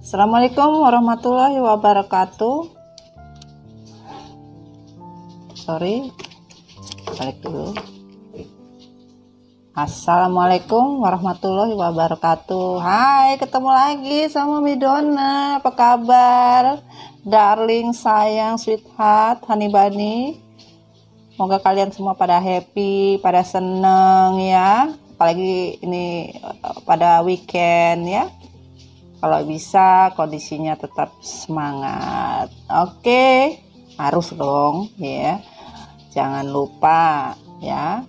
Assalamualaikum warahmatullahi wabarakatuh. Sorry, balik dulu. Assalamualaikum warahmatullahi wabarakatuh. Hai, ketemu lagi sama Midona. Apa kabar? Darling, sayang, sweetheart, honey bunny. Semoga kalian semua pada happy, pada seneng ya. Apalagi ini pada weekend ya. Kalau bisa kondisinya tetap semangat. Oke, harus dong ya. Jangan lupa ya.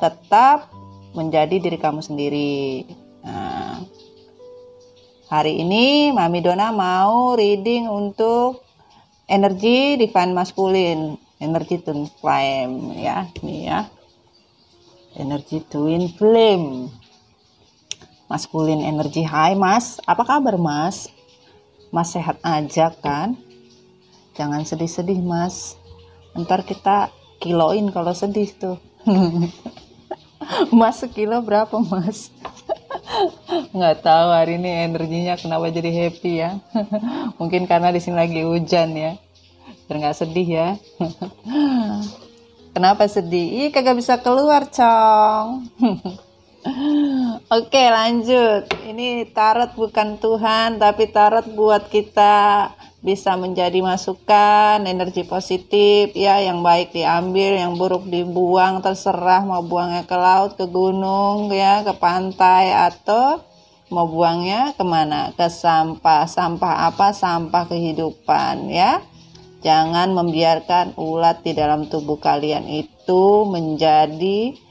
Tetap menjadi diri kamu sendiri. Nah, hari ini Mami Dona mau reading untuk energi divine masculine, energi twin flame ya, nih ya. Energi twin flame. Maskulin energi. Hai Mas, apa kabar Mas? Mas sehat aja kan? Jangan sedih-sedih Mas. Ntar kita kiloin kalau sedih tuh. Mas sekilo berapa Mas? Nggak tahu hari ini energinya kenapa jadi happy ya. Mungkin karena di sini lagi hujan ya. Biar nggak sedih ya. Kenapa sedih? Ih, kagak bisa keluar Cong. Oke, lanjut. Ini tarot bukan Tuhan, tapi tarot buat kita bisa menjadi masukan, energi positif ya, yang baik diambil, yang buruk dibuang, terserah mau buangnya ke laut, ke gunung ya, ke pantai, atau mau buangnya kemana? Ke sampah. Sampah apa? Sampah kehidupan ya. Jangan membiarkan ulat di dalam tubuh kalian itu menjadi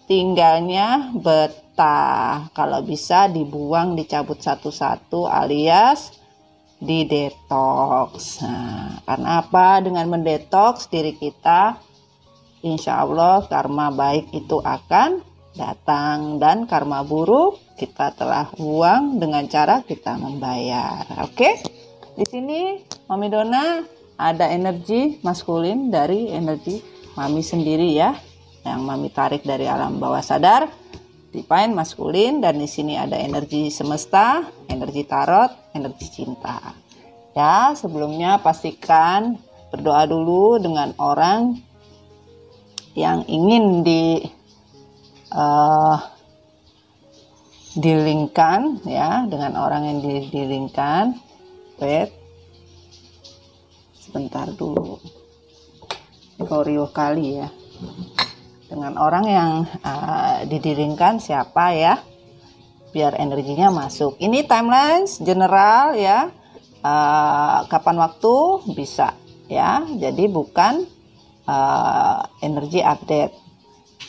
tinggalnya betah. Kalau bisa dibuang, dicabut satu-satu alias didetoks. Nah, karena apa? Dengan mendetoks diri kita, insya Allah karma baik itu akan datang, dan karma buruk kita telah buang dengan cara kita membayar. Oke? Di sini Mami Dona ada energi maskulin dari energi Mami sendiri ya, yang Mami tarik dari alam bawah sadar, divine maskulin, dan di sini ada energi semesta, energi tarot, energi cinta. Ya, sebelumnya pastikan berdoa dulu dengan orang yang ingin dilingkan ya, dengan orang yang dilingkan. Wait, sebentar dulu. Koreo kali ya. Dengan orang yang didiringkan siapa ya, biar energinya masuk. Ini timelines general ya, kapan waktu bisa ya, jadi bukan energi update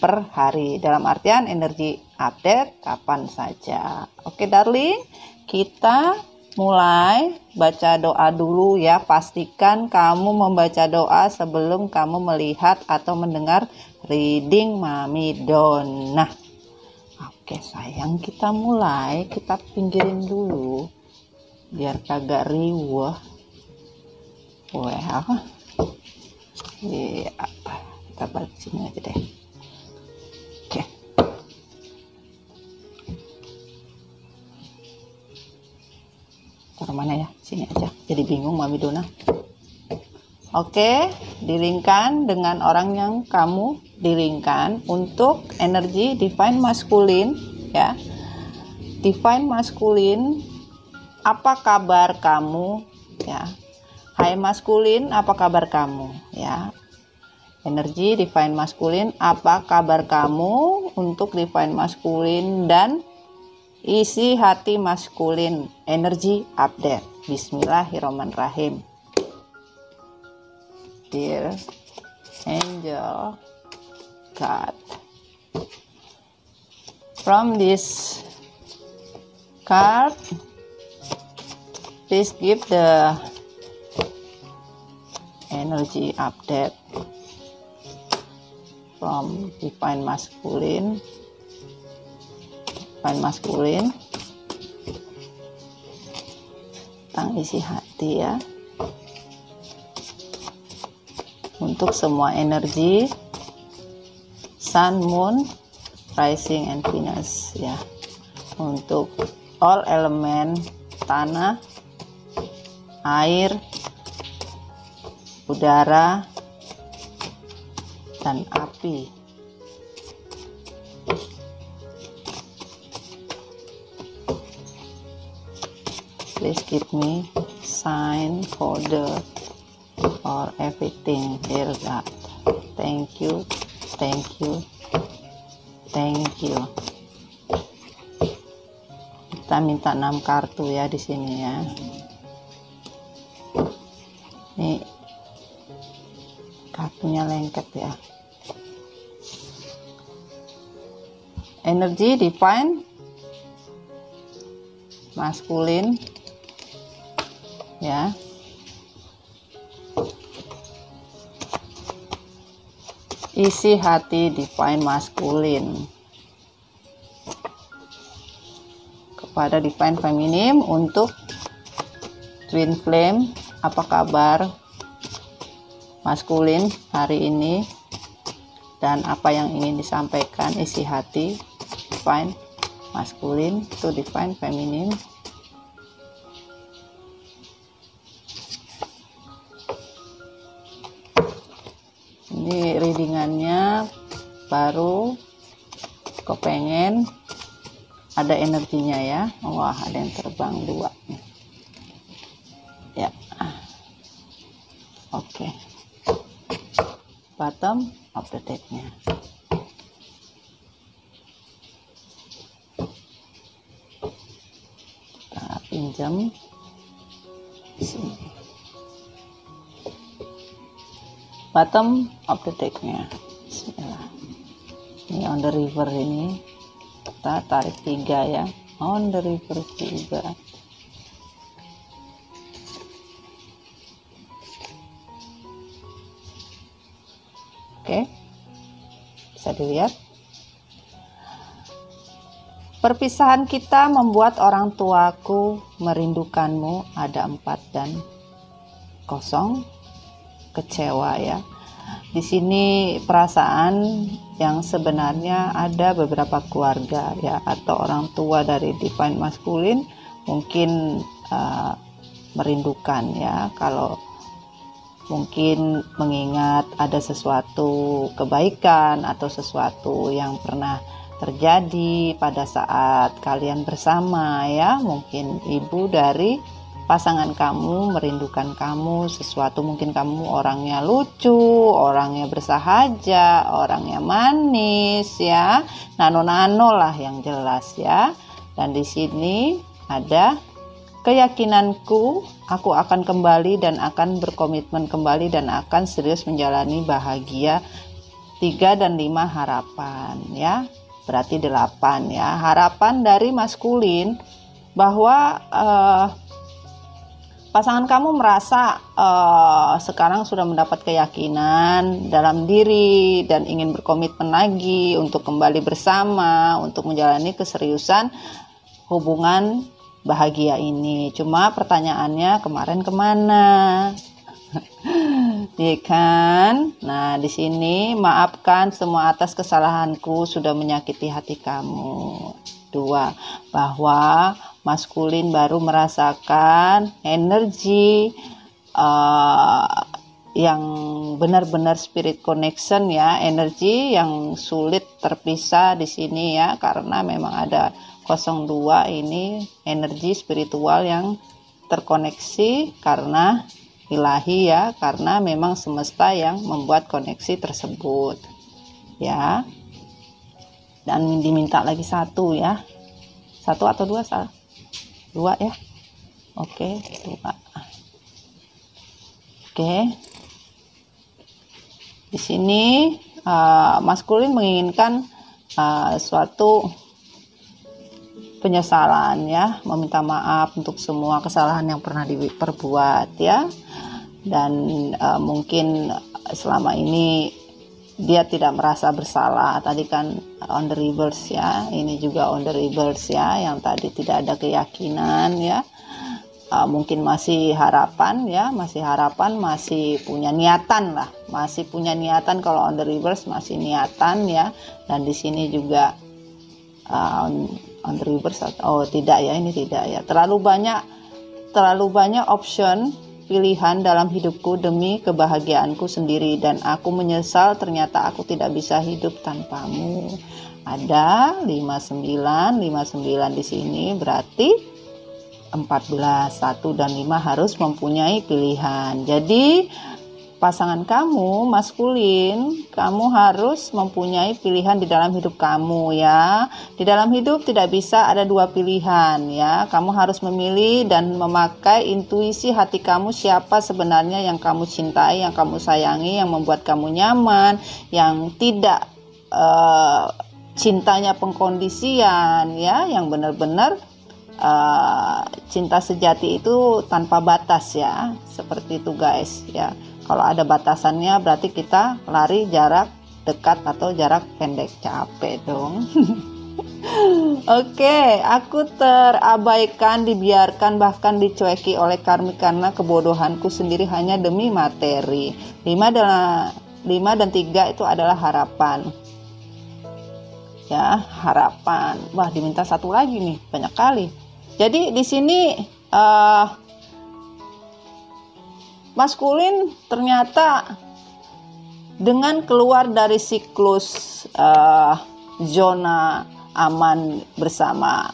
per hari, dalam artian energi update kapan saja. Oke darling, kita mulai baca doa dulu ya. Pastikan kamu membaca doa sebelum kamu melihat atau mendengar reading Mami Dona. Oke sayang, kita mulai. Kita pinggirin dulu biar kagak riweh. Well, iya, kita balik sini aja deh. Oke. Taruh mana ya? Sini aja. Jadi bingung Mami Dona. Oke, dilingkan dengan orang yang kamu dilingkan untuk energi divine maskulin ya. Divine maskulin, apa kabar kamu ya? Hai maskulin, apa kabar kamu ya? Energi divine maskulin, apa kabar kamu untuk divine maskulin dan isi hati maskulin, energi update. Bismillahirrahmanirrahim. Dear angel God, from this card, please give the energy update from divine masculine tentang isi hati ya, untuk semua energi Sun, Moon, Rising, and Venus ya, untuk all elemen tanah, air, udara, dan api. Please give me sign for everything, dear God. Thank you, thank you, thank you. Kita minta 6 kartu ya di sini ya. Ini kartunya lengket ya. Energi divine maskulin ya. Isi hati divine maskulin kepada divine feminim untuk twin flame. Apa kabar maskulin hari ini dan apa yang ingin disampaikan isi hati divine maskulin to divine feminim. Ini readingannya baru, kepengen ada energinya ya. Wah, ada yang terbang 2 ya. Oke. Bottom of the deck-nya. Kita pinjam di sini. Bottom of the deck-nya. Bismillah. Ini on the river ini. Kita tarik 3 ya. On the river 3. Oke. Bisa dilihat. Perpisahan kita membuat orang tuaku merindukanmu. Ada 4 dan 0. Kecewa ya. Di sini perasaan yang sebenarnya ada beberapa keluarga ya, atau orang tua dari divine maskulin mungkin merindukan ya, kalau mungkin mengingat ada sesuatu kebaikan atau sesuatu yang pernah terjadi pada saat kalian bersama ya. Mungkin ibu dari pasangan kamu merindukan kamu sesuatu, mungkin kamu orangnya lucu, orangnya bersahaja, orangnya manis ya, nano-nano lah yang jelas ya. Dan di sini ada keyakinanku, aku akan kembali dan akan berkomitmen kembali dan akan serius menjalani bahagia. 3 dan 5 harapan ya, berarti 8 ya. Harapan dari maskulin bahwa pasangan kamu merasa sekarang sudah mendapat keyakinan dalam diri dan ingin berkomitmen lagi untuk kembali bersama, untuk menjalani keseriusan hubungan bahagia ini. Cuma pertanyaannya kemarin kemana? Ya kan? Nah, di sini maafkan semua atas kesalahanku sudah menyakiti hati kamu. 2, bahwa maskulin baru merasakan energi yang benar-benar spirit connection ya, energi yang sulit terpisah di sini ya, karena memang ada 02 ini energi spiritual yang terkoneksi karena ilahi ya, karena memang semesta yang membuat koneksi tersebut ya. Dan diminta lagi 1 ya, 1 atau 2 salah, 2 ya. Oke, 2. Oke, di sini maskulin menginginkan suatu penyesalan ya, meminta maaf untuk semua kesalahan yang pernah diperbuat ya. Dan mungkin selama ini dia tidak merasa bersalah. Tadi kan on the reverse ya, ini juga on the reverse ya, yang tadi tidak ada keyakinan ya. Mungkin masih harapan ya, masih harapan, masih punya niatan lah, masih punya niatan. Kalau on the reverse masih niatan ya. Dan di sini juga on the reverse, oh tidak ya, ini tidak ya, terlalu banyak option pilihan dalam hidupku demi kebahagiaanku sendiri, dan aku menyesal ternyata aku tidak bisa hidup tanpamu. Ada 59 di sini, berarti 14, 1 dan 5 harus mempunyai pilihan. Jadi pasangan kamu maskulin, kamu harus mempunyai pilihan di dalam hidup kamu ya. Di dalam hidup tidak bisa ada dua pilihan ya. Kamu harus memilih dan memakai intuisi hati kamu, siapa sebenarnya yang kamu cintai, yang kamu sayangi, yang membuat kamu nyaman, yang tidak cintanya pengkondisian ya, yang benar-benar cinta sejati itu tanpa batas ya. Seperti itu guys ya. Kalau ada batasannya berarti kita lari jarak dekat atau jarak pendek. Capek dong. Oke, aku terabaikan, dibiarkan, bahkan dicueki oleh karmik karena kebodohanku sendiri hanya demi materi. 5 dan 3 itu adalah harapan. Ya, harapan. Wah, diminta satu lagi nih, banyak kali. Jadi di sini maskulin ternyata dengan keluar dari siklus zona aman bersama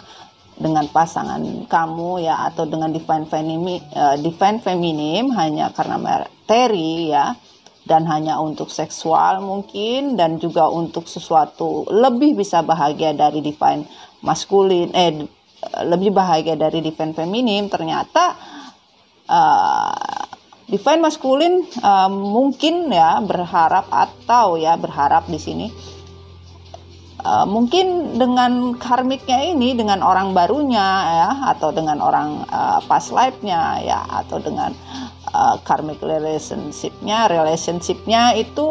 dengan pasangan kamu ya, atau dengan divine feminim hanya karena materi ya, dan hanya untuk seksual mungkin, dan juga untuk sesuatu lebih bisa bahagia dari divine maskulin, lebih bahagia dari divine feminim. Ternyata divine maskulin mungkin ya berharap di sini mungkin dengan karmiknya ini, dengan orang barunya ya, atau dengan orang past life-nya ya, atau dengan karmic relationship-nya itu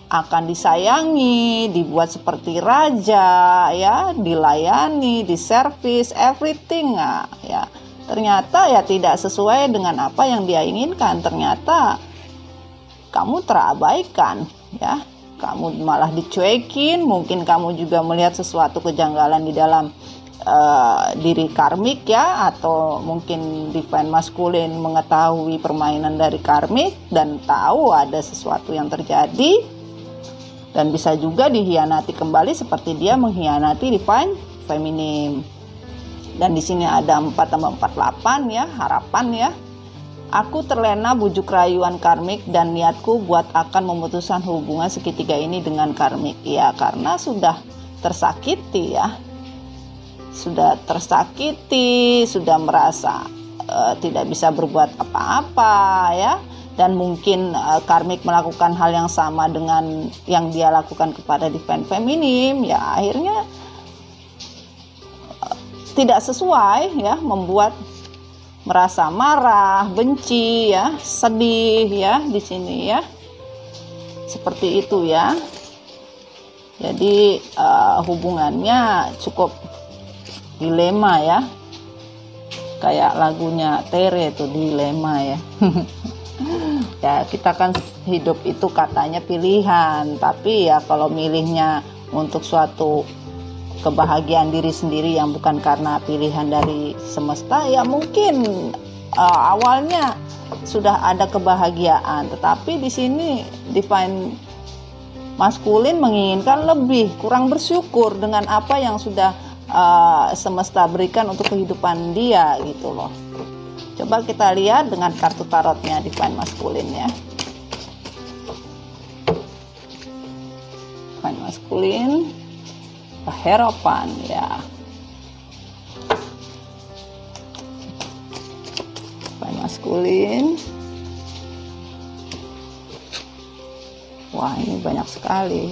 akan disayangi, dibuat seperti raja ya, dilayani, diservis, everything ya. Ternyata ya tidak sesuai dengan apa yang dia inginkan. Ternyata kamu terabaikan ya, kamu malah dicuekin. Mungkin kamu juga melihat sesuatu kejanggalan di dalam diri karmik ya, atau mungkin divine maskulin mengetahui permainan dari karmik dan tahu ada sesuatu yang terjadi, dan bisa juga dihianati kembali seperti dia mengkhianati divine feminim. Dan di sini ada 4 tambah 4, 8 ya, harapan ya. Aku terlena bujuk rayuan karmik dan niatku buat akan memutuskan hubungan segitiga ini dengan karmik ya, karena sudah tersakiti ya. Sudah tersakiti, sudah merasa tidak bisa berbuat apa-apa ya, dan mungkin karmik melakukan hal yang sama dengan yang dia lakukan kepada divine feminim ya, akhirnya tidak sesuai ya, membuat merasa marah, benci ya, sedih ya di sini ya. Seperti itu ya. Jadi hubungannya cukup dilema ya. Kayak lagunya Tere itu, dilema ya. Ya, kita kan hidup itu katanya pilihan, tapi ya kalau milihnya untuk suatu kebahagiaan diri sendiri yang bukan karena pilihan dari semesta ya, mungkin awalnya sudah ada kebahagiaan, tetapi di sini divine maskulin menginginkan lebih, kurang bersyukur dengan apa yang sudah semesta berikan untuk kehidupan dia gitu loh. Coba kita lihat dengan kartu tarotnya divine maskulin ya. Divine maskulin, harapan ya. Divine maskulin. Wah, ini banyak sekali.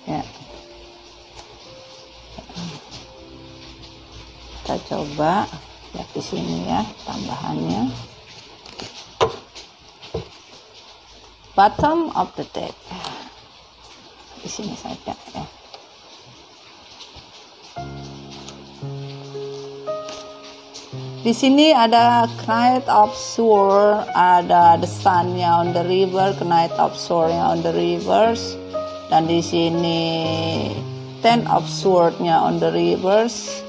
Ya. Kita coba lihat di sini ya tambahannya. Bottom of the deck. Di sini saja ya. Di sini ada Knight of Swords, ada the Sun-nya on the river, Knight of Swords-nya on the reverse, dan di sini Ten of Swords-nya on the reverse,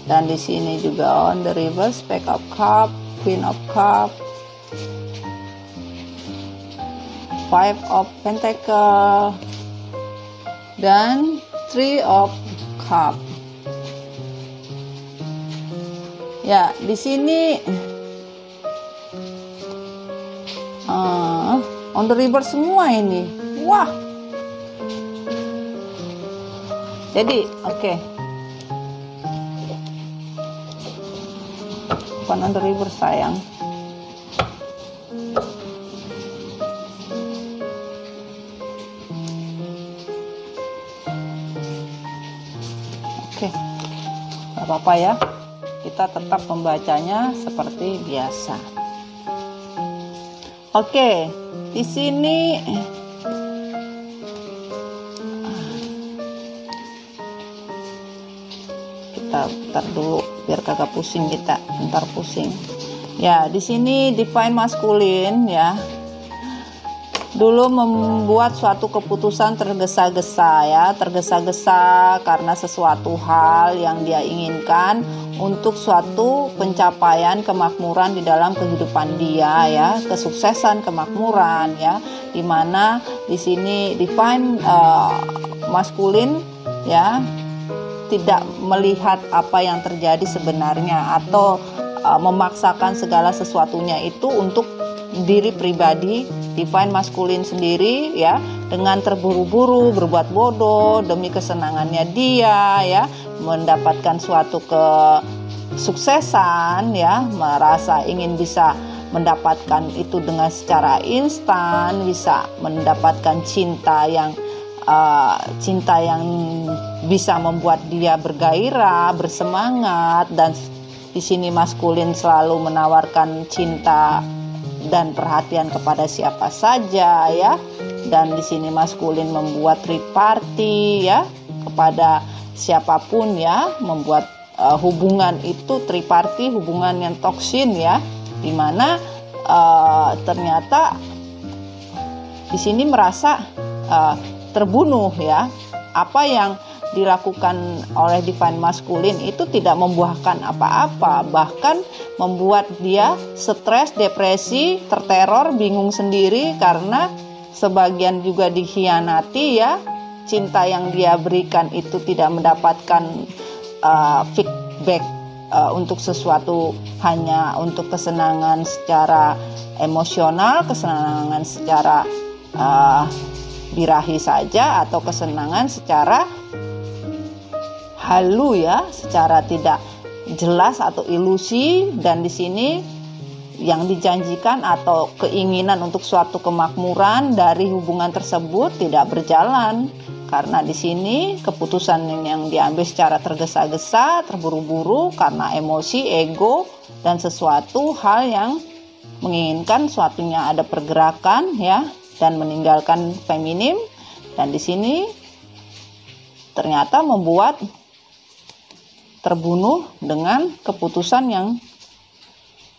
Dan di sini juga on the reverse, Pack of Cup, Queen of Cup, Five of Pentacle, dan Three of Cup. Ya, di sini on the reverse semua ini. Wah. Jadi, oke. Bukan on the reverse, sayang. Oke. Gak apa-apa ya. Kita tetap membacanya seperti biasa. Oke, di sini kita putar dulu biar kagak pusing kita, ntar pusing. Ya, di sini Divine Masculine ya. Dulu membuat suatu keputusan tergesa-gesa ya, tergesa-gesa karena sesuatu hal yang dia inginkan untuk suatu pencapaian kemakmuran di dalam kehidupan dia ya, kesuksesan kemakmuran ya, dimana di sini Divine Masculine ya tidak melihat apa yang terjadi sebenarnya atau memaksakan segala sesuatunya itu untuk diri pribadi Divine Masculine sendiri ya, dengan terburu-buru berbuat bodoh demi kesenangannya dia ya, mendapatkan suatu kesuksesan ya, merasa ingin bisa mendapatkan itu dengan secara instan, bisa mendapatkan cinta yang bisa membuat dia bergairah, bersemangat. Dan di sini Maskulin selalu menawarkan cinta dan perhatian kepada siapa saja ya. Dan di sini Maskulin membuat triparty ya kepada siapapun ya, membuat hubungan itu triparty, hubungan yang toksin ya, dimana ternyata di sini merasa terbunuh ya. Apa yang dilakukan oleh Divine Masculine itu tidak membuahkan apa-apa, bahkan membuat dia stres, depresi, terteror, bingung sendiri karena sebagian juga dikhianati ya. Cinta yang dia berikan itu tidak mendapatkan feedback untuk sesuatu, hanya untuk kesenangan secara emosional, kesenangan secara birahi saja, atau kesenangan secara halu ya, secara tidak jelas atau ilusi. Dan di sini yang dijanjikan atau keinginan untuk suatu kemakmuran dari hubungan tersebut tidak berjalan, karena di sini keputusan yang diambil secara tergesa-gesa, terburu-buru karena emosi, ego, dan sesuatu hal yang menginginkan suatunya ada pergerakan ya, dan meninggalkan feminim. Dan di sini ternyata membuat terbunuh dengan keputusan yang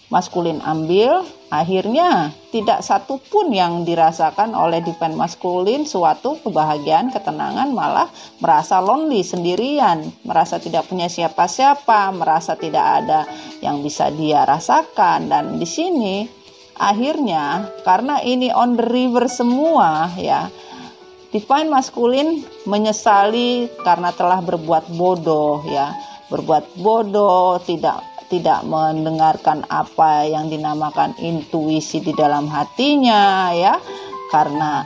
Maskulin ambil. Akhirnya tidak satu pun yang dirasakan oleh Divine Masculine suatu kebahagiaan, ketenangan, malah merasa lonely, sendirian, merasa tidak punya siapa-siapa, merasa tidak ada yang bisa dia rasakan. Dan di sini akhirnya karena ini on the river semua ya, Divine Masculine menyesali karena telah berbuat bodoh ya, berbuat bodoh, tidak mendengarkan apa yang dinamakan intuisi di dalam hatinya ya, karena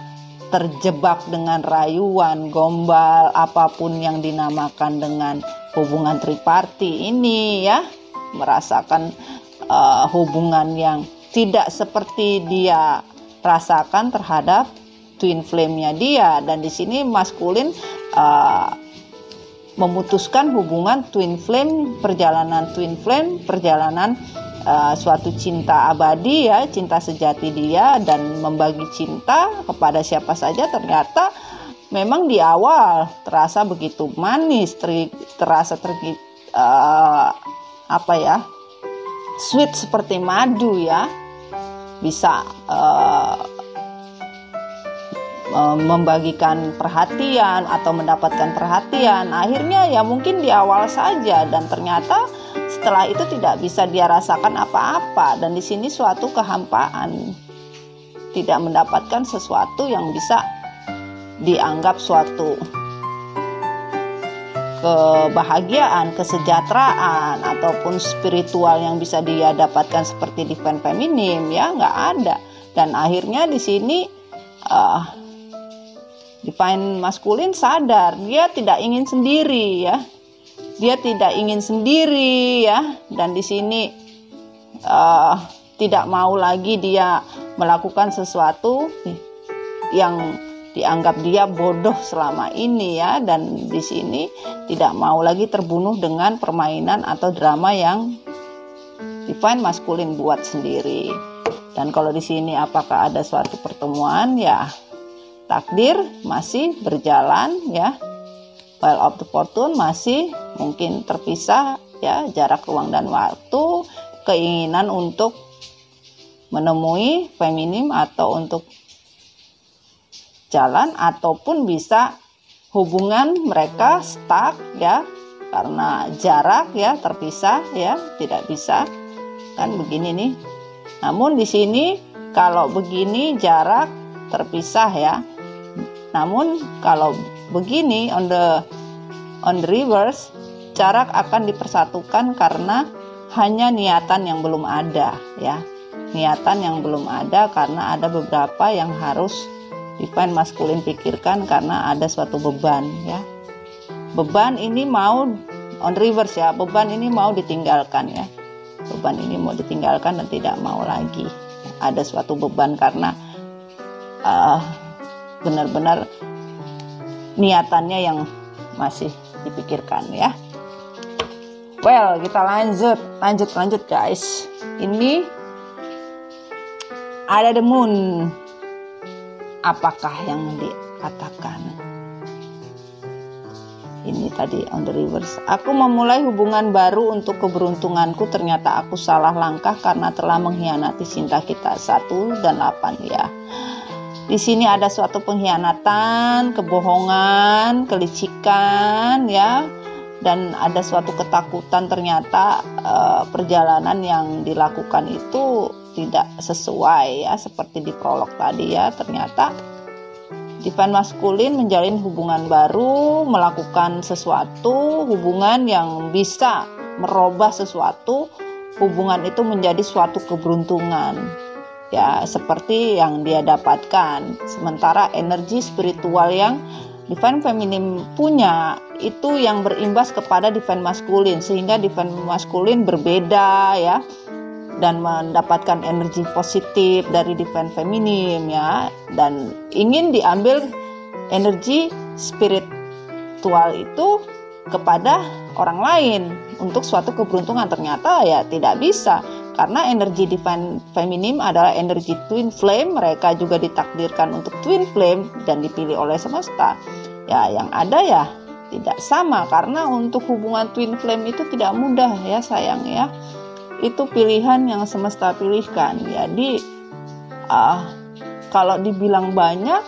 terjebak dengan rayuan, gombal, apapun yang dinamakan dengan hubungan triparty ini ya, merasakan hubungan yang tidak seperti dia rasakan terhadap twin flame-nya dia. Dan di sini Maskulin memutuskan hubungan twin flame, perjalanan twin flame, perjalanan suatu cinta abadi ya, cinta sejati dia, dan membagi cinta kepada siapa saja. Ternyata memang di awal terasa begitu manis, terasa sweet seperti madu ya, bisa membagikan perhatian atau mendapatkan perhatian. Akhirnya ya mungkin di awal saja, dan ternyata setelah itu tidak bisa dia rasakan apa-apa, dan di sini suatu kehampaan, tidak mendapatkan sesuatu yang bisa dianggap suatu kebahagiaan, kesejahteraan, ataupun spiritual yang bisa dia dapatkan seperti divine feminim, ya nggak ada. Dan akhirnya di sini divine maskulin sadar dia tidak ingin sendiri, ya, dia tidak ingin sendiri, ya, dan di sini tidak mau lagi dia melakukan sesuatu yang dianggap dia bodoh selama ini, ya, dan di sini tidak mau lagi terbunuh dengan permainan atau drama yang divine maskulin buat sendiri. Dan kalau di sini apakah ada suatu pertemuan, ya takdir masih berjalan, ya, Wheel of the Fortune masih mungkin terpisah, ya, jarak ruang dan waktu, keinginan untuk menemui feminim atau untuk jalan, ataupun bisa hubungan mereka stuck, ya, karena jarak, ya, terpisah, ya, tidak bisa kan begini nih. Namun di sini kalau begini jarak terpisah, ya, namun kalau begini on the reverse, jarak akan dipersatukan karena hanya niatan yang belum ada, ya, niatan yang belum ada, karena ada beberapa yang harus divine maskulin pikirkan karena ada suatu beban, ya, beban ini mau on reverse, ya, beban ini mau ditinggalkan, ya, beban ini mau ditinggalkan dan tidak mau lagi ada suatu beban karena benar-benar niatannya yang masih dipikirkan, ya. Well, kita lanjut guys. Ini ada the moon. Apakah yang dikatakan? Ini tadi on the reverse. Aku memulai hubungan baru untuk keberuntunganku. Ternyata aku salah langkah karena telah mengkhianati cinta kita. 1 dan 8, ya. Di sini ada suatu pengkhianatan, kebohongan, kelicikan, ya, dan ada suatu ketakutan. Ternyata perjalanan yang dilakukan itu tidak sesuai, ya, seperti di prolog tadi, ya. Ternyata divine maskulin menjalin hubungan baru, melakukan sesuatu, hubungan yang bisa merubah sesuatu, hubungan itu menjadi suatu keberuntungan, ya, seperti yang dia dapatkan. Sementara energi spiritual yang divine feminim punya itu yang berimbas kepada divine maskulin, sehingga divine maskulin berbeda, ya, dan mendapatkan energi positif dari divine feminim, ya, dan ingin diambil energi spiritual itu kepada orang lain untuk suatu keberuntungan. Ternyata ya tidak bisa, karena energi divine feminim adalah energi twin flame. Mereka juga ditakdirkan untuk twin flame dan dipilih oleh semesta, ya. Yang ada ya tidak sama, karena untuk hubungan twin flame itu tidak mudah, ya sayang, ya. Itu pilihan yang semesta pilihkan. Jadi kalau dibilang banyak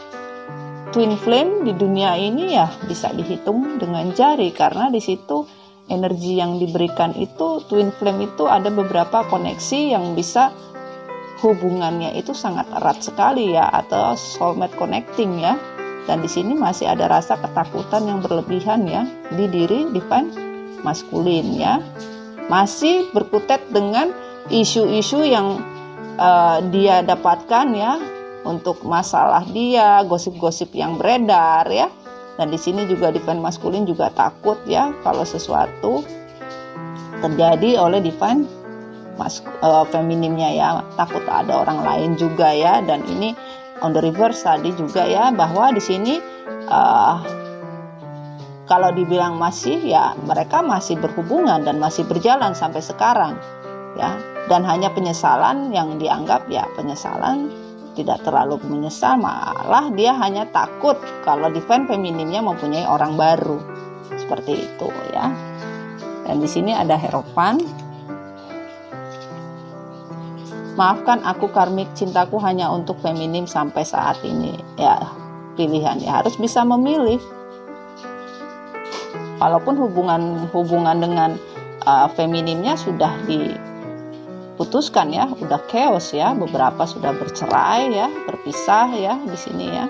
twin flame di dunia ini, ya bisa dihitung dengan jari, karena di situ energi yang diberikan itu twin flame itu ada beberapa koneksi yang bisa hubungannya itu sangat erat sekali, ya, atau soulmate connecting, ya. Dan di sini masih ada rasa ketakutan yang berlebihan, ya, di diri divine maskulin, ya. Masih berkutat dengan isu-isu yang dia dapatkan, ya, untuk masalah dia, gosip-gosip yang beredar, ya. Dan di sini juga divine maskulin juga takut, ya, kalau sesuatu terjadi oleh divine feminimnya, ya, takut ada orang lain juga, ya. Dan ini on the reverse tadi juga, ya, bahwa di sini kalau dibilang masih, ya mereka masih berhubungan dan masih berjalan sampai sekarang, ya. Dan hanya penyesalan yang dianggap, ya, penyesalan tidak terlalu menyesal, malah dia hanya takut kalau divine feminimnya mempunyai orang baru, seperti itu, ya. Dan di sini ada Hierophant. Maafkan aku karmik, cintaku hanya untuk feminim sampai saat ini, ya. pilihan, ya harus bisa memilih. Walaupun hubungan dengan feminimnya sudah diputuskan ya, udah chaos ya, beberapa sudah bercerai ya, berpisah ya di sini ya.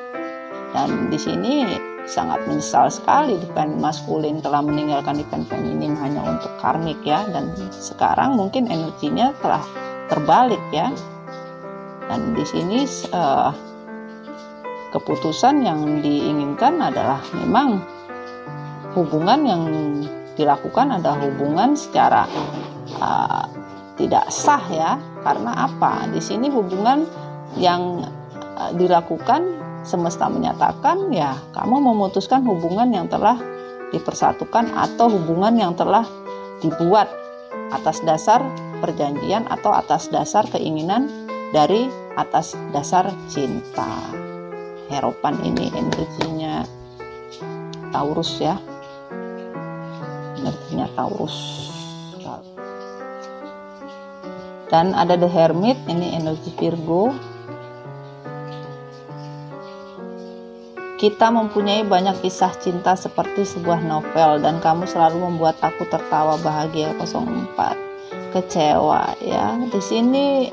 Dan di sini sangat menyesal sekali divine maskulin telah meninggalkan divine feminim hanya untuk karmik ya, dan sekarang mungkin energinya telah terbalik ya. Dan di sini keputusan yang diinginkan adalah memang hubungan yang dilakukan adalah hubungan secara tidak sah ya. Karena apa? Di sini hubungan yang dilakukan, semesta menyatakan ya kamu memutuskan hubungan yang telah dipersatukan atau hubungan yang telah dibuat atas dasar perjanjian atau atas dasar keinginan dari atas dasar cinta. Hierophant ini energinya Taurus ya, energinya Taurus. Dan ada The Hermit, ini energi Virgo. Kita mempunyai banyak kisah cinta seperti sebuah novel, dan kamu selalu membuat aku tertawa bahagia. 04 kecewa ya. Di sini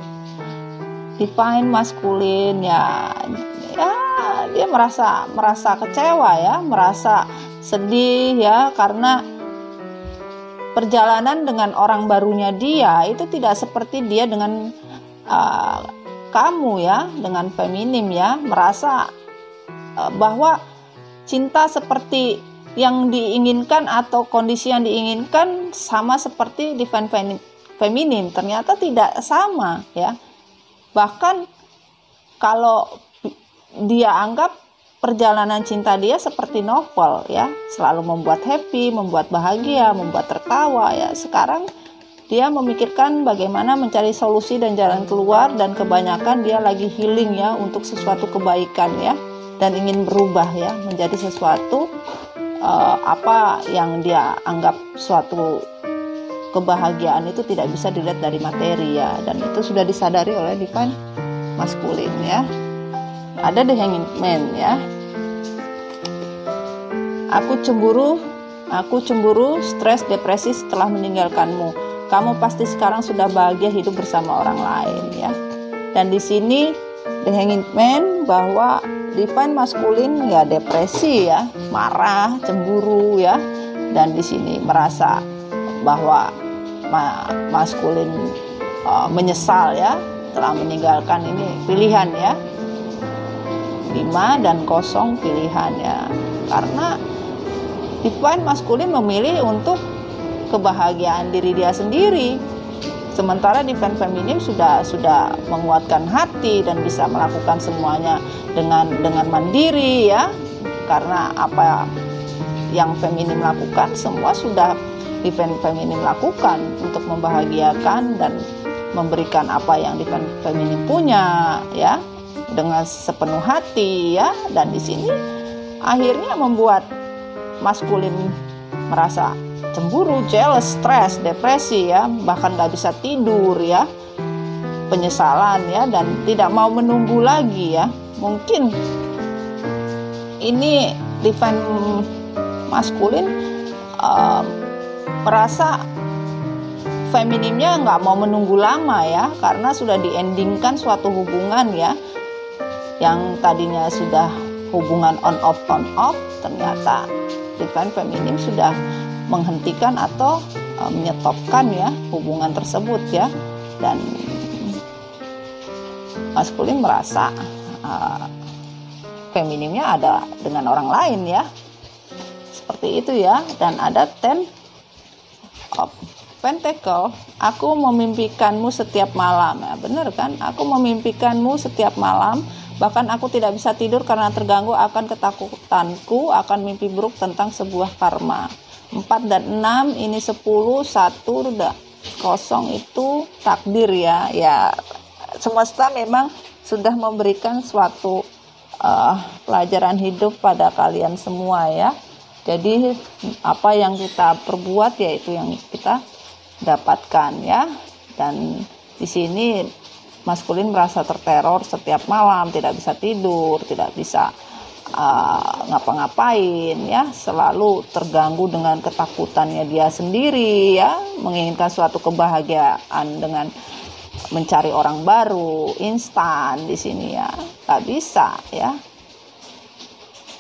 divine maskulin ya dia merasa kecewa ya, merasa sedih ya, karena perjalanan dengan orang barunya dia itu tidak seperti dia dengan kamu ya, dengan feminim ya, merasa bahwa cinta seperti yang diinginkan atau kondisi yang diinginkan sama seperti divine feminim, ternyata tidak sama ya. Bahkan kalau dia anggap perjalanan cinta dia seperti novel ya, selalu membuat happy, membuat bahagia, membuat tertawa ya, sekarang dia memikirkan bagaimana mencari solusi dan jalan keluar, dan kebanyakan dia lagi healing ya untuk sesuatu kebaikan ya, dan ingin berubah ya menjadi sesuatu apa yang dia anggap suatu kebahagiaan itu tidak bisa dilihat dari materi ya, dan itu sudah disadari oleh divine maskulin ya. Ada The Hanged Man ya. Aku cemburu, stres, depresi setelah meninggalkanmu. Kamu pasti sekarang sudah bahagia hidup bersama orang lain ya. Dan di sini The Hanged Man bahwa divine maskulin ya depresi ya, marah, cemburu ya, dan di sini merasa bahwa maskulin menyesal ya telah meninggalkan ini pilihan ya. 5 dan 0 pilihan ya, karena divine maskulin memilih untuk kebahagiaan diri dia sendiri, sementara divine feminim sudah menguatkan hati dan bisa melakukan semuanya dengan mandiri ya, karena apa yang feminim lakukan semua sudah divine feminim lakukan untuk membahagiakan dan memberikan apa yang divine feminim punya ya, dengan sepenuh hati ya. Dan di sini akhirnya membuat maskulin merasa cemburu, jealous, stres, depresi ya, bahkan gak bisa tidur ya, penyesalan ya, dan tidak mau menunggu lagi ya. Mungkin ini divine maskulin merasa feminimnya nggak mau menunggu lama ya, karena sudah di-endingkan suatu hubungan ya, yang tadinya sudah hubungan on off, ternyata divine feminim sudah menghentikan atau menyetopkan ya hubungan tersebut ya, dan maskulin merasa feminimnya ada dengan orang lain ya, seperti itu ya. Dan ada 10 of Pentacle, aku memimpikanmu setiap malam ya, benar kan, aku memimpikanmu setiap malam. Bahkan aku tidak bisa tidur karena terganggu akan ketakutanku akan mimpi buruk tentang sebuah karma. 4 dan 6 ini 10, 1 udah 0 itu takdir ya. Ya semesta memang sudah memberikan suatu pelajaran hidup pada kalian semua ya. Jadi apa yang kita perbuat yaitu yang kita dapatkan ya. Dan di sini maskulin merasa terteror setiap malam, tidak bisa tidur, tidak bisa ngapa-ngapain ya, selalu terganggu dengan ketakutannya dia sendiri ya, menginginkan suatu kebahagiaan dengan mencari orang baru instan di sini ya, nggak bisa ya,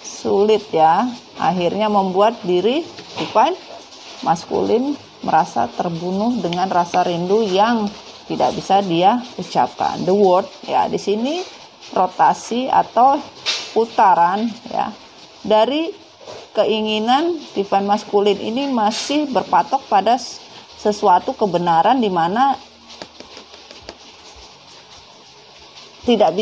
sulit ya, akhirnya membuat diri divine maskulin merasa terbunuh dengan rasa rindu yang tidak bisa dia ucapkan. The word ya di sini rotasi atau putaran ya dari keinginan divine maskulin ini masih berpatok pada sesuatu kebenaran di mana tidak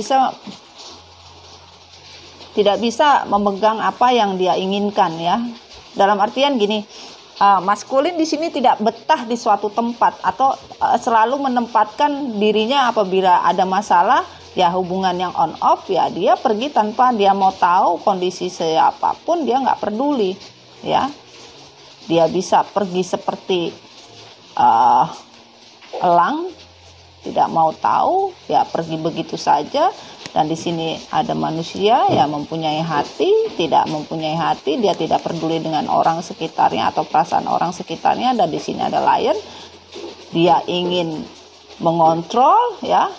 bisa memegang apa yang dia inginkan ya. Dalam artian gini, maskulin di sini tidak betah di suatu tempat atau selalu menempatkan dirinya apabila ada masalah ya, hubungan yang on off ya, dia pergi tanpa dia mau tahu kondisi siapapun, dia nggak peduli ya. Dia bisa pergi seperti elang, tidak mau tahu ya, pergi begitu saja. Dan di sini ada manusia yang mempunyai hati, tidak mempunyai hati, dia tidak peduli dengan orang sekitarnya atau perasaan orang sekitarnya. Dan di sini ada lion, dia ingin mengontrol ya,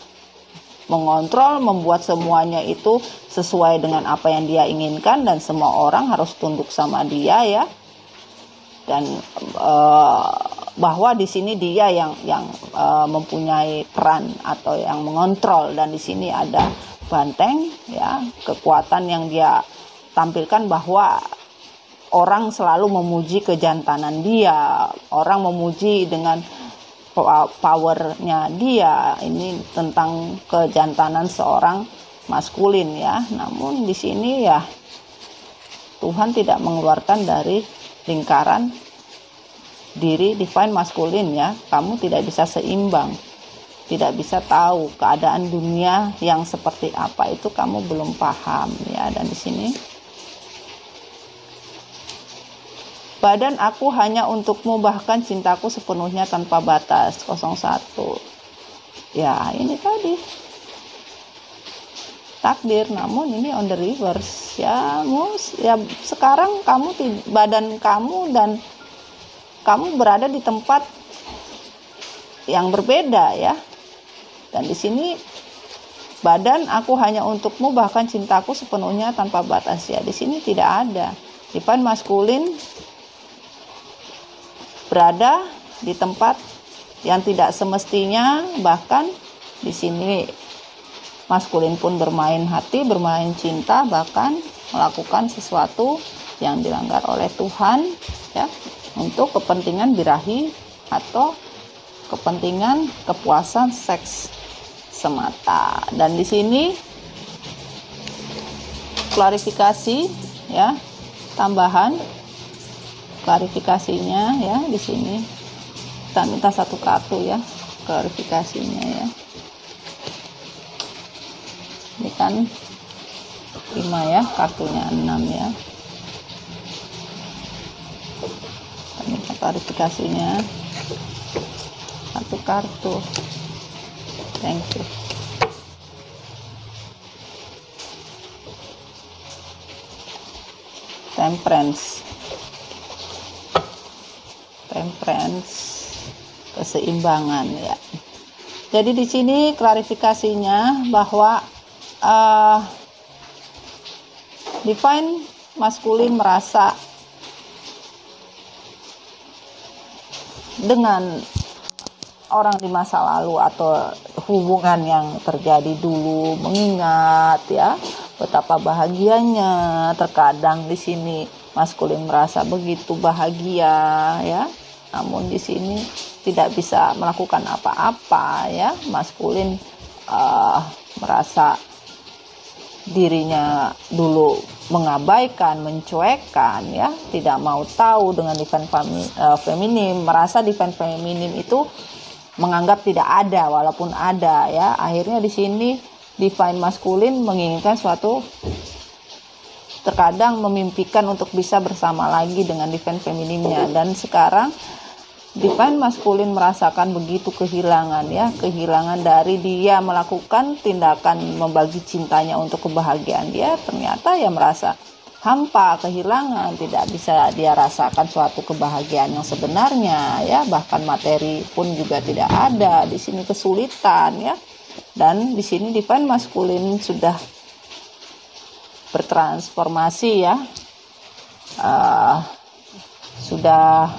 membuat semuanya itu sesuai dengan apa yang dia inginkan dan semua orang harus tunduk sama dia ya. Dan bahwa di sini dia yang mempunyai peran atau yang mengontrol, dan di sini ada banteng ya, kekuatan yang dia tampilkan bahwa orang selalu memuji kejantanan dia, orang memuji dengan powernya dia. Ini tentang kejantanan seorang maskulin ya. Namun di sini ya Tuhan tidak mengeluarkan dari lingkaran diri divine maskulin ya. Kamu tidak bisa seimbang, tidak bisa tahu keadaan dunia yang seperti apa, itu kamu belum paham ya. Dan di sini badan aku hanya untukmu, bahkan cintaku sepenuhnya tanpa batas. 01 ya, ini tadi takdir, namun ini on the reverse ya. Sekarang kamu badan kamu dan kamu berada di tempat yang berbeda ya. Dan di sini badan aku hanya untukmu, bahkan cintaku sepenuhnya tanpa batas ya. Di sini tidak ada divine maskulin berada di tempat yang tidak semestinya. Bahkan di sini maskulin pun bermain hati, bermain cinta, bahkan melakukan sesuatu yang dilanggar oleh Tuhan ya, untuk kepentingan birahi atau kepentingan kepuasan seks semata. Dan di sini klarifikasi ya, tambahan klarifikasinya ya. Di sini kita minta satu kartu ya, klarifikasinya ya. Ini kan 5 ya, kartunya 6 ya. Kita minta klarifikasinya satu kartu. Thank you. Temperance, keseimbangan ya. Jadi di sini klarifikasinya bahwa divine maskulin merasa dengan orang di masa lalu atau hubungan yang terjadi dulu, mengingat ya betapa bahagianya. Terkadang di sini maskulin merasa begitu bahagia ya, namun di sini tidak bisa melakukan apa-apa ya. Maskulin merasa dirinya dulu mengabaikan, mencuekkan ya, tidak mau tahu dengan divine feminim, merasa divine feminim itu menganggap tidak ada walaupun ada ya. Akhirnya di sini divine maskulin menginginkan suatu, terkadang memimpikan untuk bisa bersama lagi dengan divine feminimnya. Dan sekarang divine maskulin merasakan begitu kehilangan ya, kehilangan dari dia melakukan tindakan membagi cintanya untuk kebahagiaan dia, ternyata ya merasa hampa, kehilangan, tidak bisa dia rasakan suatu kebahagiaan yang sebenarnya ya, bahkan materi pun juga tidak ada. Di sini kesulitan ya. Dan di sini divine maskulin sudah bertransformasi ya. Sudah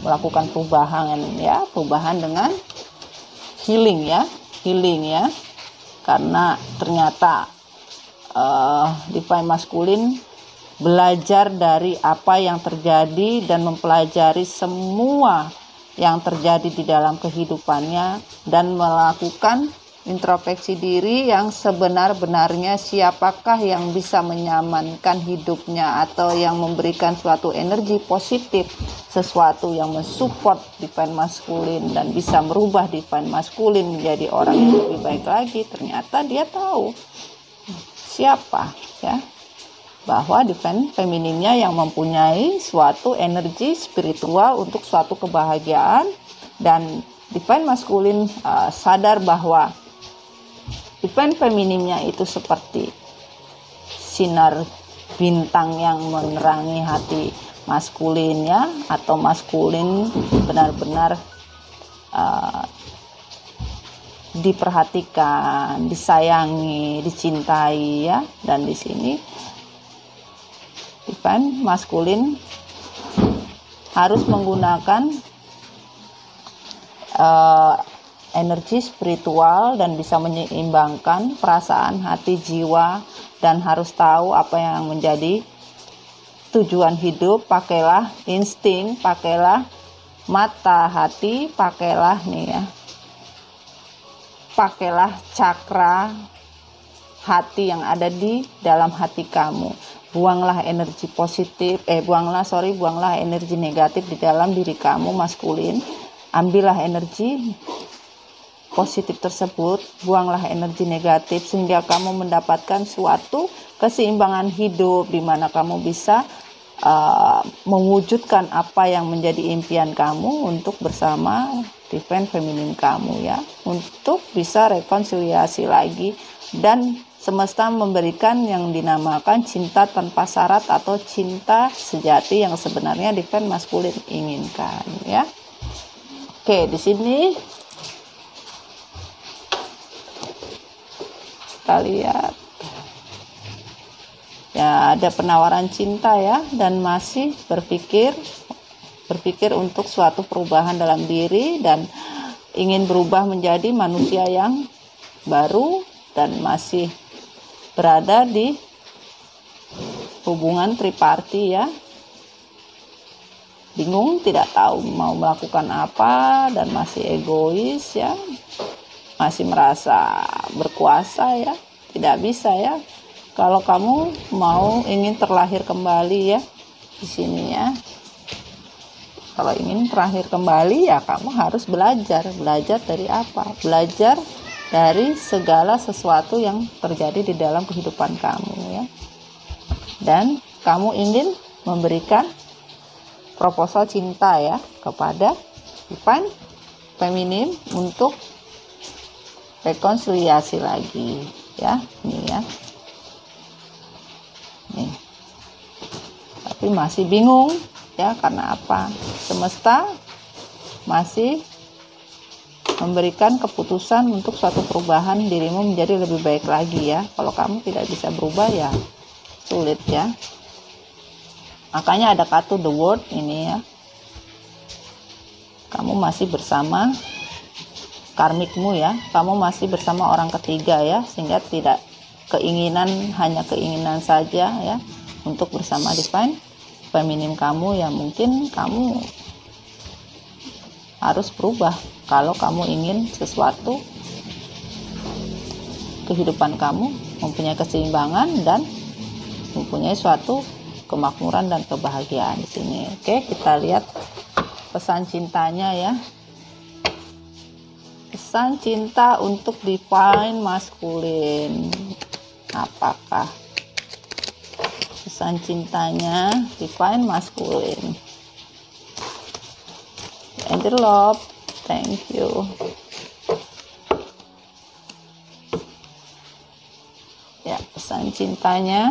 melakukan perubahan dengan healing ya, karena ternyata divine maskulin belajar dari apa yang terjadi dan mempelajari semua yang terjadi di dalam kehidupannya dan melakukan introspeksi diri yang sebenar-benarnya, siapakah yang bisa menyamankan hidupnya atau yang memberikan suatu energi positif, sesuatu yang mensupport divine maskulin dan bisa merubah divine maskulin menjadi orang yang lebih baik lagi. Ternyata dia tahu siapa ya, bahwa divine femininnya yang mempunyai suatu energi spiritual untuk suatu kebahagiaan, dan divine maskulin sadar bahwa divine femininnya itu seperti sinar bintang yang menerangi hati maskulin ya, atau maskulin benar-benar diperhatikan, disayangi, dicintai ya. Dan di sini divine maskulin harus menggunakan energi spiritual dan bisa menyeimbangkan perasaan, hati, jiwa, dan harus tahu apa yang menjadi tujuan hidup. Pakailah insting, pakailah mata hati, pakailah pakailah cakra hati yang ada di dalam hati kamu. Buanglah energi positif, buanglah energi negatif di dalam diri kamu maskulin. Ambillah energi positif tersebut, buanglah energi negatif sehingga kamu mendapatkan suatu keseimbangan hidup di mana kamu bisa mewujudkan apa yang menjadi impian kamu untuk bersama divine feminin kamu ya, untuk bisa rekonsiliasi lagi dan semesta memberikan yang dinamakan cinta tanpa syarat atau cinta sejati yang sebenarnya divine maskulin inginkan ya. Oke, di sini kita lihat ya, ada penawaran cinta ya, dan masih berpikir untuk suatu perubahan dalam diri dan ingin berubah menjadi manusia yang baru, dan masih berada di hubungan triparti ya, bingung, tidak tahu mau melakukan apa, dan masih egois ya, masih merasa berkuasa ya. Tidak bisa ya, kalau kamu ingin terlahir kembali ya di sini ya. Kalau ingin terlahir kembali ya kamu harus belajar dari apa? Belajar dari segala sesuatu yang terjadi di dalam kehidupan kamu ya. Dan kamu ingin memberikan proposal cinta ya kepada divine feminin untuk rekonsiliasi lagi ya, nih ya. Nih. Tapi masih bingung ya, karena apa? Semesta masih memberikan keputusan untuk suatu perubahan dirimu menjadi lebih baik lagi ya. Kalau kamu tidak bisa berubah ya sulit ya. Makanya ada kartu The World ini ya. Kamu masih bersama karmikmu ya. Kamu masih bersama orang ketiga ya, sehingga tidak hanya keinginan saja ya untuk bersama divine feminim kamu ya. Mungkin kamu harus berubah kalau kamu ingin sesuatu kehidupan kamu mempunyai keseimbangan dan mempunyai suatu kemakmuran dan kebahagiaan di sini. Oke, kita lihat pesan cintanya ya. Pesan cinta untuk divine maskulin. Apakah pesan cintanya divine maskulin? And the love. Thank you. Ya, pesan cintanya.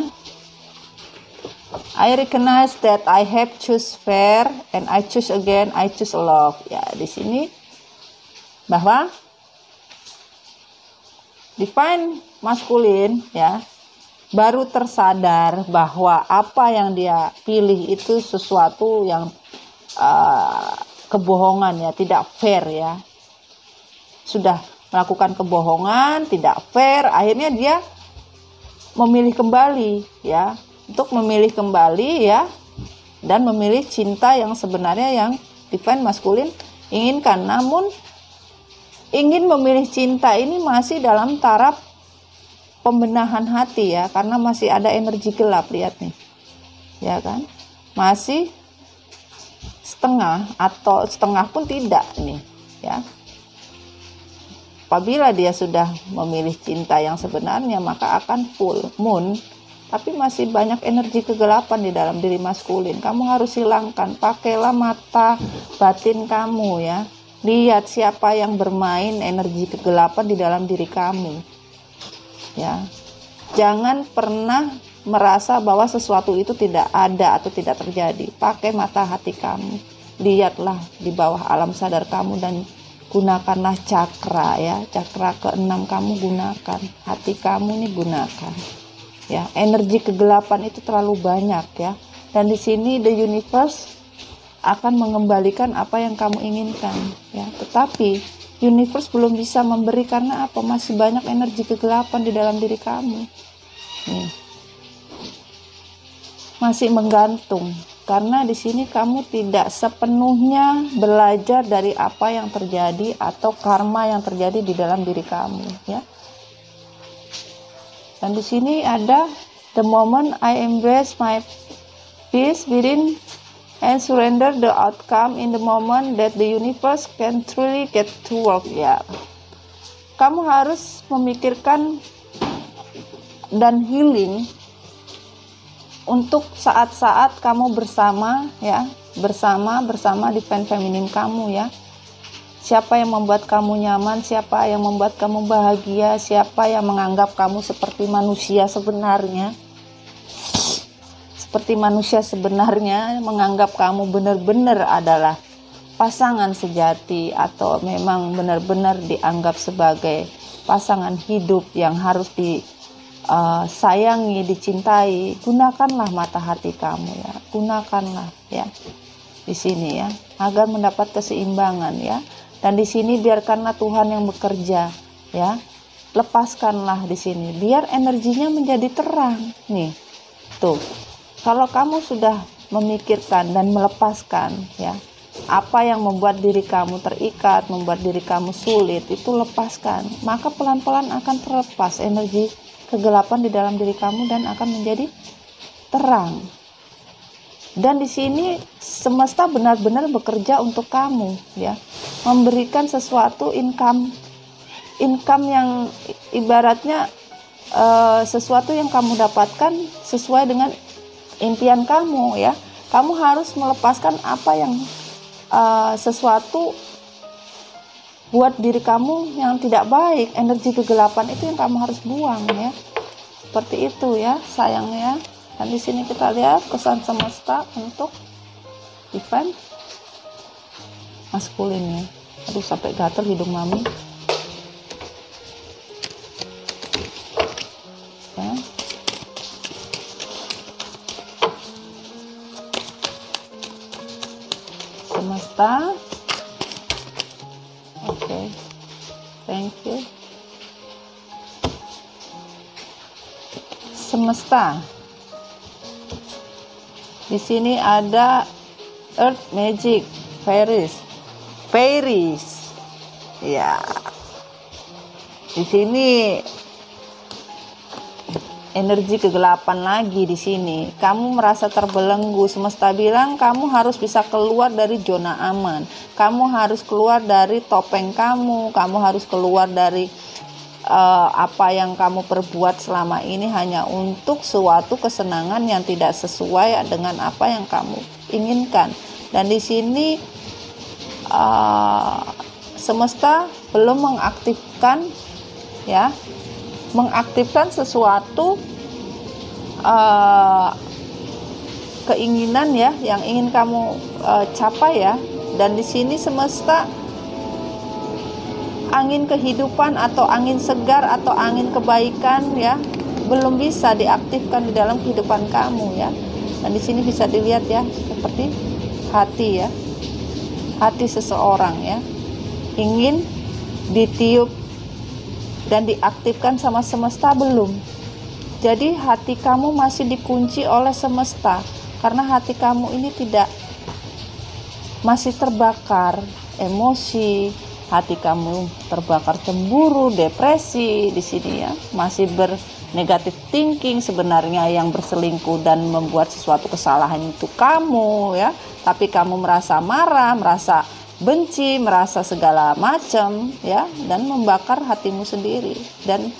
I recognize that I have choose fear and I choose again, I choose love. Ya, di sini bahwa divine maskulin ya baru tersadar bahwa apa yang dia pilih itu sesuatu yang kebohongan ya, tidak fair ya. Sudah melakukan kebohongan, tidak fair, akhirnya dia memilih kembali ya, untuk memilih kembali ya, dan memilih cinta yang sebenarnya yang divine maskulin inginkan. Namun ingin memilih cinta ini masih dalam taraf pembenahan hati ya, karena masih ada energi gelap, lihat nih ya kan, masih setengah atau setengah pun tidak nih ya. Apabila dia sudah memilih cinta yang sebenarnya, maka akan full moon, tapi masih banyak energi kegelapan di dalam diri maskulin. Kamu harus hilangkan, pakailah mata batin kamu ya. Lihat siapa yang bermain energi kegelapan di dalam diri kamu. Ya. Jangan pernah merasa bahwa sesuatu itu tidak ada atau tidak terjadi. Pakai mata hati kamu. Lihatlah di bawah alam sadar kamu dan gunakanlah cakra ya, cakra ke-6 kamu gunakan, hati kamu nih gunakan ya. Energi kegelapan itu terlalu banyak ya, dan di sini the universe akan mengembalikan apa yang kamu inginkan ya, tetapi universe belum bisa memberi karena apa? Masih banyak energi kegelapan di dalam diri kamu nih. Masih menggantung. Karena di sini kamu tidak sepenuhnya belajar dari apa yang terjadi atau karma yang terjadi di dalam diri kamu, ya. Dan di sini ada the moment I embrace my peace within and surrender the outcome in the moment that the universe can truly get to work, ya. Kamu harus memikirkan dan healing untuk saat-saat kamu bersama ya, bersama divine feminine kamu ya. Siapa yang membuat kamu nyaman, siapa yang membuat kamu bahagia, siapa yang menganggap kamu seperti manusia sebenarnya. Seperti manusia sebenarnya, menganggap kamu benar-benar adalah pasangan sejati atau memang benar-benar dianggap sebagai pasangan hidup yang harus sayangi, dicintai. Gunakanlah mata hati kamu ya, gunakanlah ya di sini ya, agar mendapat keseimbangan ya. Dan di sini biarkanlah Tuhan yang bekerja ya, lepaskanlah di sini biar energinya menjadi terang nih. Tuh, kalau kamu sudah memikirkan dan melepaskan ya, apa yang membuat diri kamu terikat, membuat diri kamu sulit, itu lepaskan, maka pelan-pelan akan terlepas energi kegelapan di dalam diri kamu dan akan menjadi terang. Dan di sini semesta benar-benar bekerja untuk kamu ya, memberikan sesuatu income yang ibaratnya sesuatu yang kamu dapatkan sesuai dengan impian kamu ya. Kamu harus melepaskan apa yang sesuatu buat diri kamu yang tidak baik, energi kegelapan itu yang kamu harus buang ya. Seperti itu ya, sayangnya. Dan di sini kita lihat kesan semesta untuk divine maskulin ya. Aduh, sampai gatel hidung mami. Ya. Semesta. Oke, thank you. Semesta. Di sini ada Earth Magic, Fairies. Ya. Di sini energi kegelapan lagi di sini. Kamu merasa terbelenggu. Semesta bilang kamu harus bisa keluar dari zona aman. Kamu harus keluar dari topeng kamu. Kamu harus keluar dari apa yang kamu perbuat selama ini hanya untuk suatu kesenangan yang tidak sesuai dengan apa yang kamu inginkan. Dan di sini semesta belum mengaktifkan sesuatu keinginan ya yang ingin kamu capai ya. Dan di sini semesta, angin kehidupan atau angin segar atau angin kebaikan ya belum bisa diaktifkan di dalam kehidupan kamu ya. Dan di sini bisa dilihat ya, seperti hati ya, hati seseorang ya ingin ditiup dan diaktifkan sama semesta, belum. Jadi hati kamu masih dikunci oleh semesta karena hati kamu ini masih terbakar emosi, hati kamu terbakar cemburu, depresi di sini ya, masih bernegatif thinking sebenarnya, yang berselingkuh dan membuat sesuatu kesalahan itu kamu ya, tapi kamu merasa marah, merasa benci, merasa segala macam ya, dan membakar hatimu sendiri. Dan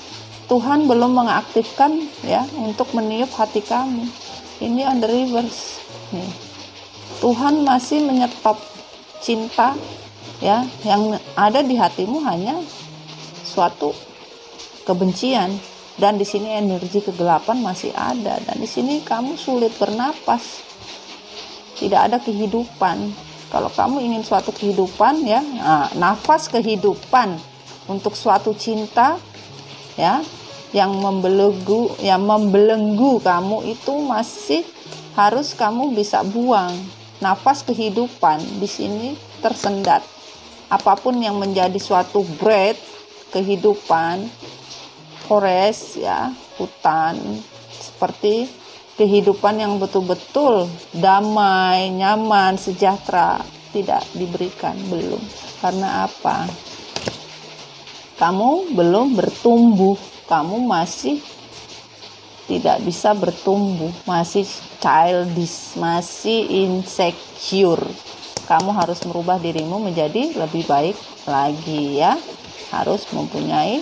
Tuhan belum mengaktifkan ya untuk meniup hati kamu. Ini on the reverse nih. Tuhan masih menyetop cinta ya, yang ada di hatimu hanya suatu kebencian. Dan di sini energi kegelapan masih ada, dan di sini kamu sulit bernapas, tidak ada kehidupan. Kalau kamu ingin suatu kehidupan ya, nafas kehidupan untuk suatu cinta ya yang membelenggu kamu, itu masih harus kamu bisa buang. Nafas kehidupan di sini tersendat. Apapun yang menjadi suatu breath kehidupan, forest ya, hutan, seperti kehidupan yang betul-betul damai, nyaman, sejahtera, tidak diberikan, belum. Karena apa? Kamu belum bertumbuh, kamu masih tidak bisa bertumbuh, masih childish, masih insecure. Kamu harus merubah dirimu menjadi lebih baik lagi ya, harus mempunyai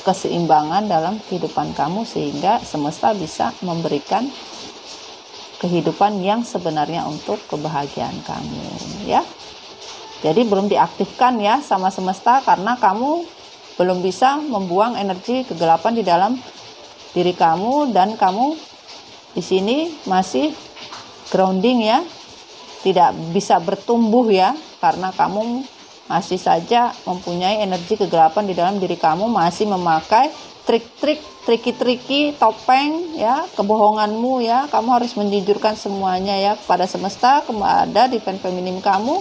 keseimbangan dalam kehidupan kamu sehingga semesta bisa memberikan kehidupan yang sebenarnya untuk kebahagiaan kamu ya. Jadi belum diaktifkan ya sama semesta karena kamu belum bisa membuang energi kegelapan di dalam diri kamu, dan kamu di sini masih grounding ya, tidak bisa bertumbuh ya, karena kamu masih saja mempunyai energi kegelapan di dalam diri kamu, masih memakai trik-trik, triki-triki, topeng ya, kebohonganmu ya. Kamu harus menjujurkan semuanya ya kepada semesta, kepada divine feminim kamu.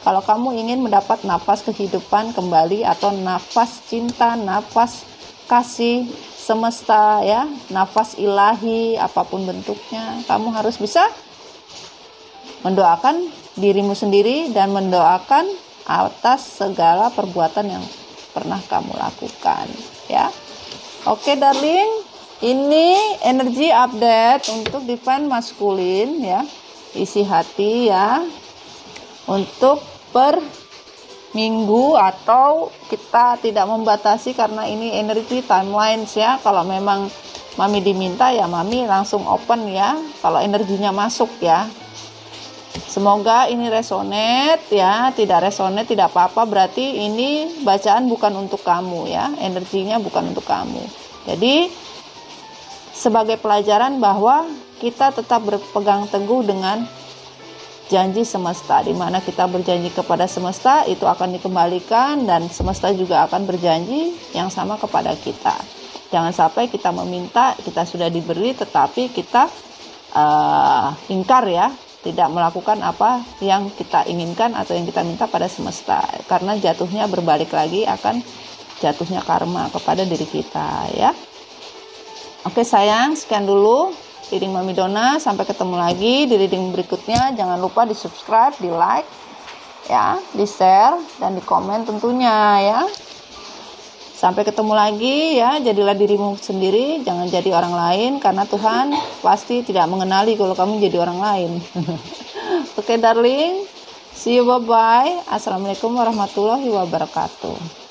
Kalau kamu ingin mendapat nafas kehidupan kembali, atau nafas cinta, nafas kasih semesta ya, nafas ilahi apapun bentuknya, kamu harus bisa mendoakan dirimu sendiri dan mendoakan atas segala perbuatan yang pernah kamu lakukan ya. Oke darling, ini energi update untuk divine maskulin ya, isi hati ya, untuk per minggu, atau kita tidak membatasi karena ini energi timelines ya. Kalau memang mami diminta ya mami langsung open ya, kalau energinya masuk ya. Semoga ini resonate ya, tidak resonate tidak apa-apa, berarti ini bacaan bukan untuk kamu ya, energinya bukan untuk kamu. Jadi sebagai pelajaran bahwa kita tetap berpegang teguh dengan janji semesta, di mana kita berjanji kepada semesta itu akan dikembalikan, dan semesta juga akan berjanji yang sama kepada kita. Jangan sampai kita meminta, kita sudah diberi tetapi kita ingkar ya, tidak melakukan apa yang kita inginkan atau yang kita minta pada semesta, karena jatuhnya berbalik lagi akan jatuhnya karma kepada diri kita ya. Oke sayang, sekian dulu reading Mami Donna, sampai ketemu lagi di reading berikutnya. Jangan lupa di subscribe, di like ya, di share dan di komen tentunya ya. Sampai ketemu lagi ya, jadilah dirimu sendiri, jangan jadi orang lain, karena Tuhan pasti tidak mengenali kalau kamu jadi orang lain. Oke darling, see you, bye-bye. Assalamualaikum warahmatullahi wabarakatuh.